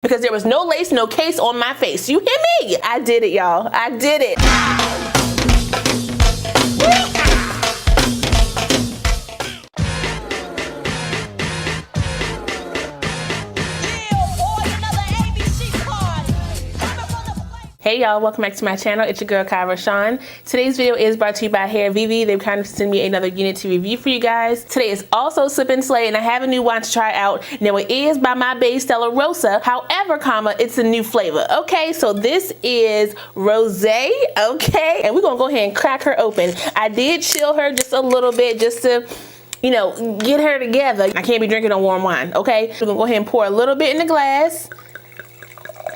because there was no lace, no case on my face. You hear me? I did it, y'all. I did it. Hey y'all, welcome back to my channel. It's your girl Kie Rashon. Today's video is brought to you by Hairvivi. They've kind of sent me another unit to review for you guys. Today is also Slip and Slay, and I have a new one to try out. Now it is by my bae Stella Rosa. However, it's a new flavor. Okay, so this is rosé. Okay, and we're gonna go ahead and crack her open. I did chill her just a little bit just to, you know, get her together. I can't be drinking no warm wine. Okay, we're gonna go ahead and pour a little bit in the glass.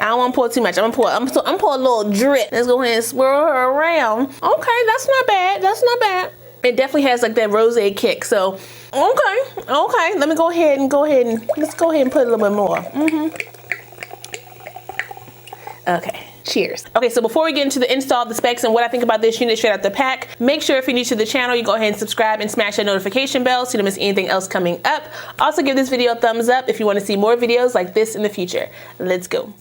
I don't want to pour too much. I'm gonna pour a little drip. Let's go ahead and swirl her around. Okay, that's not bad. That's not bad. It definitely has like that rosé kick. So, okay. Let me go ahead and let's go ahead and put a little bit more. Okay. Cheers. Okay, so before we get into the install, the specs, and what I think about this unit straight out the pack, make sure if you're new to the channel, you go ahead and subscribe and smash that notification bell so you don't miss anything else coming up. Also, give this video a thumbs up if you want to see more videos like this in the future. Let's go.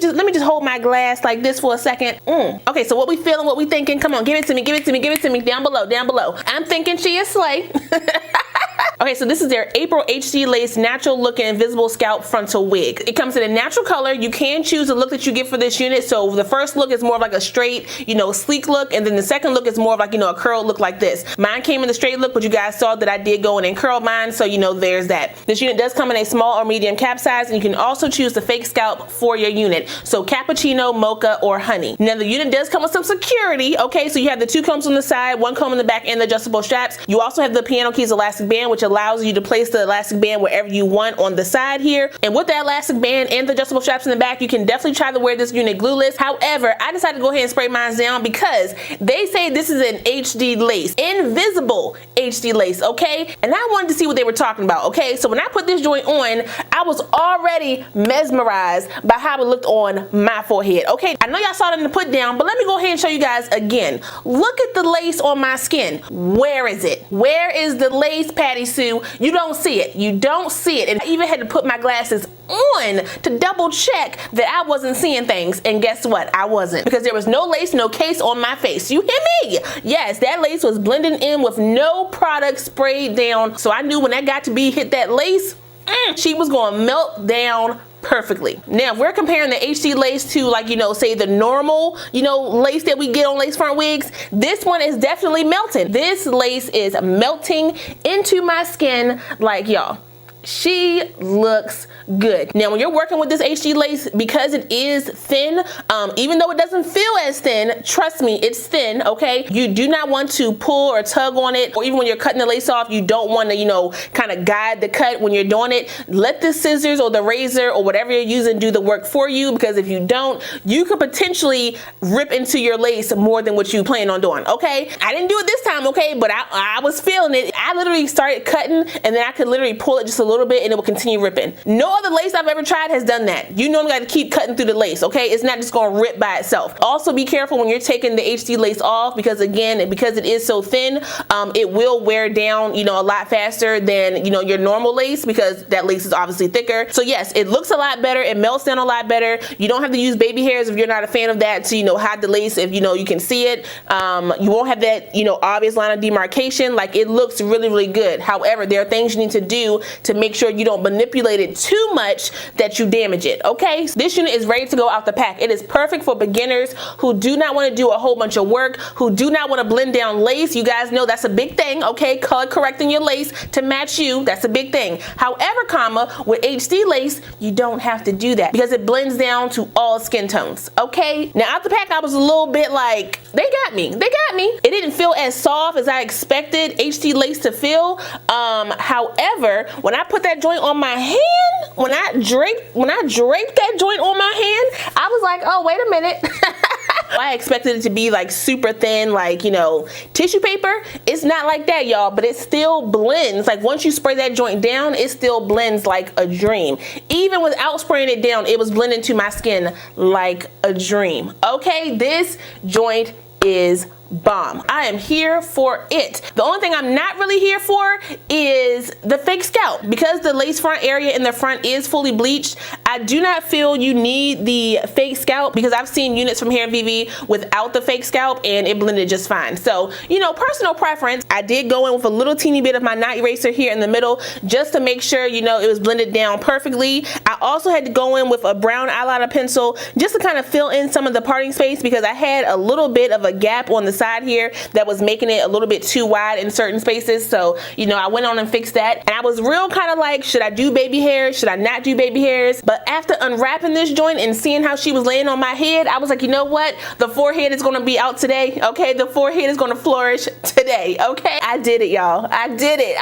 Let me just hold my glass like this for a second. Okay, so what we feeling, what we thinking? Come on, give it to me, give it to me, give it to me. Down below, down below. I'm thinking she is slay. Okay, so this is their April HD Lace Natural Look and Invisible Scalp Frontal Wig. It comes in a natural color. You can choose the look that you get for this unit. So the first look is more of like a straight, sleek look, and then the second look is more of like, a curled look like this. Mine came in the straight look, but you guys saw that I did go in and curl mine, so there's that. This unit does come in a small or medium cap size, and you can also choose the fake scalp for your unit. So cappuccino, mocha, or honey. Now the unit does come with some security, okay? So you have the 2 combs on the side, 1 comb in the back, and the adjustable straps. You also have the piano keys elastic band, which allows you to place the elastic band wherever you want on the side here. And with the elastic band and the adjustable straps in the back, you can definitely try to wear this unit glueless. However, I decided to go ahead and spray mine down because they say this is an HD lace, invisible HD lace, okay? And I wanted to see what they were talking about, okay? So when I put this joint on, I was already mesmerized by how it looked on my forehead, okay? I know y'all saw it in the put down, but let me go ahead and show you guys again. Look at the lace on my skin. Where is it? Where is the lace, Patty Sue? You don't see it. You don't see it. And I even had to put my glasses on to double check that I wasn't seeing things. And guess what? I wasn't, because there was no lace, no case on my face. You hear me? Yes, that lace was blending in with no product sprayed down. So I knew when that got to be hit that lace, she was going to melt down perfectly. Now, if we're comparing the HD lace to, like, say the normal, lace that we get on lace front wigs, this one is definitely melting. This lace is melting into my skin, like, y'all. She looks good. Now, when you're working with this HD lace, because it is thin, even though it doesn't feel as thin, trust me, it's thin, okay? You do not want to pull or tug on it, or even when you're cutting the lace off, you don't want to, kind of guide the cut when you're doing it. Let the scissors or the razor or whatever you're using do the work for you, because if you don't, you could potentially rip into your lace more than what you plan on doing, okay? I didn't do it this time, okay? But I was feeling it. I literally started cutting, and then I could literally pull it just a little bit and it will continue ripping. No other lace I've ever tried has done that. You normally got to keep cutting through the lace, okay? It's not just going to rip by itself. Also be careful when you're taking the HD lace off, because again, because it is so thin, it will wear down, a lot faster than, your normal lace, because that lace is obviously thicker. So yes, it looks a lot better. It melts down a lot better. You don't have to use baby hairs if you're not a fan of that to, hide the lace if, you can see it. You won't have that, obvious line of demarcation. Like, it looks really, really good. However, there are things you need to do to make sure you don't manipulate it too much that you damage it, okay? This unit is ready to go out the pack. It is perfect for beginners who do not want to do a whole bunch of work, who do not want to blend down lace. You guys know that's a big thing, okay? Color correcting your lace to match you, that's a big thing. However, with HD lace, you don't have to do that, because it blends down to all skin tones, okay? Now, out the pack, I was a little bit like, they got me. It didn't feel as soft as I expected HD lace to feel. However, when I put that joint on my hand, when I draped that joint on my hand, I was like, oh, wait a minute. I expected it to be like super thin, like, tissue paper. It's not like that, y'all, but it still blends. Like, once you spray that joint down, it still blends like a dream. Even without spraying it down, it was blending to my skin like a dream. Okay, this joint is bomb. I am here for it. The only thing I'm not really here for is the fake scalp. Because the lace front area in the front is fully bleached, I do not feel you need the fake scalp, because I've seen units from Hairvivi without the fake scalp and it blended just fine. So, personal preference, I did go in with a little teeny bit of my knot eraser here in the middle just to make sure, it was blended down perfectly. I also had to go in with a brown eyeliner pencil just to kind of fill in some of the parting space, because I had a little bit of a gap on the side here that was making it a little bit too wide in certain spaces. So, I went on and fixed that. And I was real kind of like, should I do baby hairs? Should I not do baby hairs? But after unwrapping this joint and seeing how she was laying on my head, I was like, you know what? The forehead is going to be out today. Okay, the forehead is going to flourish today. Okay, I did it, y'all. I did it.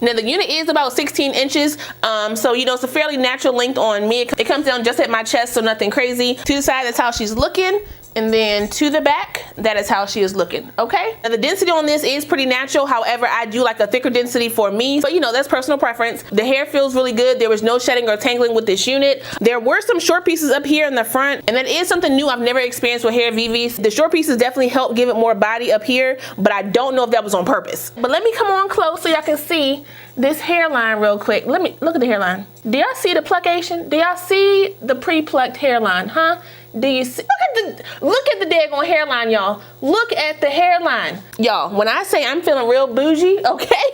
Now, the unit is about 16 inches, so it's a fairly natural length on me. It comes down just at my chest, so nothing crazy. To the side, that's how she's looking. And then to the back, that is how she is looking, okay? Now, the density on this is pretty natural. However, I do like a thicker density for me, but that's personal preference. The hair feels really good. There was no shedding or tangling with this unit. There were some short pieces up here in the front, and that is something new I've never experienced with Hairvivi. The short pieces definitely help give it more body up here, but I don't know if that was on purpose. But let me come on close so y'all can see this hairline real quick. Let me look at the hairline. Do y'all see the pluckation? Do y'all see the pre-plucked hairline, huh? Do you see? Look at the daggone hairline, y'all. Look at the hairline. Y'all, when I say I'm feeling real bougie, okay?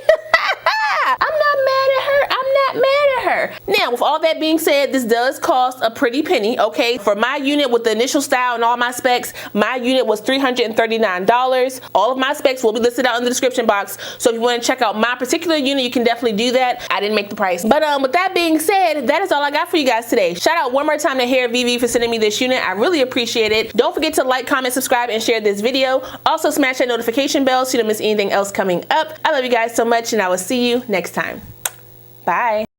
I'm not mad at her. I'm not mad at her. Now, with all that being said, this does cost a pretty penny, okay? For my unit with the initial style and all my specs, my unit was $339. All of my specs will be listed out in the description box, so if you want to check out my particular unit, you can definitely do that. I didn't make the price. But with that being said, that is all I got for you guys today. Shout out one more time to Hairvivi for sending me this unit. I really appreciate it. Don't forget to like, comment, subscribe, and share this video. Also, smash that notification bell so you don't miss anything else coming up. I love you guys so much, and I will see you next time. Bye.